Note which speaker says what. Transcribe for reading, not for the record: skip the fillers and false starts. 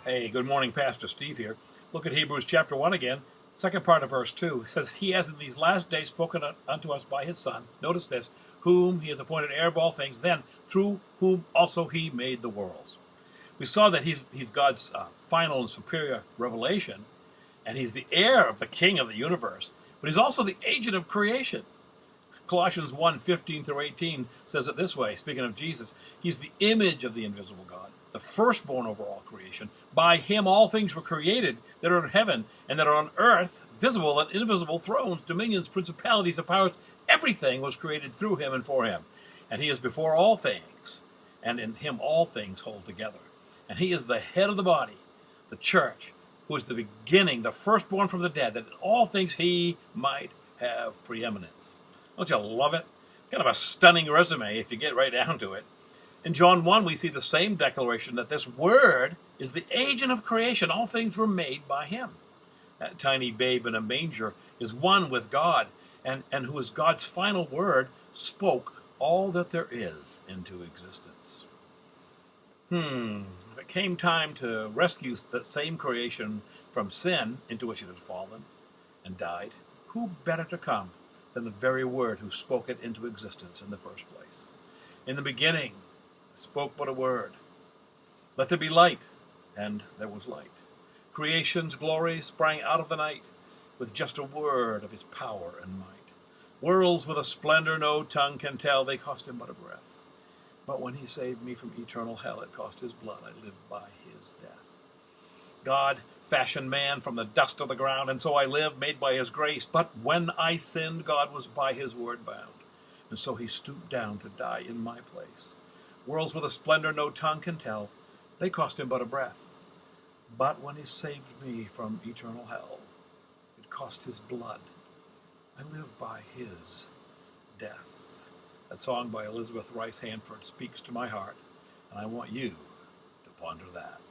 Speaker 1: Hey, good morning, Pastor Steve here. Look at Hebrews chapter 1 again, second part of verse 2. It says, He has in these last days spoken unto us by His Son. Notice this, whom He has appointed heir of all things, then through whom also He made the worlds. We saw that He's God's final and superior revelation, and He's the heir of the King of the universe, but He's also the agent of creation. Colossians 1:15 through 18 says it this way, speaking of Jesus, He's the image of the invisible God, the firstborn over all creation. By Him all things were created that are in heaven and that are on earth, visible and invisible, thrones, dominions, principalities, and powers. Everything was created through Him and for Him. And He is before all things, and in Him all things hold together. And He is the head of the body, the church, who is the beginning, the firstborn from the dead, that in all things He might have preeminence. Don't you love it? Kind of a stunning resume if you get right down to it. In John 1, we see the same declaration that this Word is the agent of creation. All things were made by Him. That tiny babe in a manger is one with God, and who is God's final word, spoke all that there is into existence. If it came time to rescue that same creation from sin into which it had fallen and died, who better to come than the very Word who spoke it into existence in the first place? In the beginning, spoke but a word. Let there be light, and there was light. Creation's glory sprang out of the night with just a word of His power and might. Worlds with a splendor no tongue can tell, they cost Him but a breath. But when He saved me from eternal hell, it cost His blood, I lived by His death. God fashioned man from the dust of the ground, and so I live, made by His grace. But when I sinned, God was by His word bound, and so He stooped down to die in my place. Worlds with a splendor no tongue can tell, they cost Him but a breath. But when He saved me from eternal hell, it cost His blood. I live by His death. That song by Elizabeth Rice Hanford speaks to my heart, and I want you to ponder that.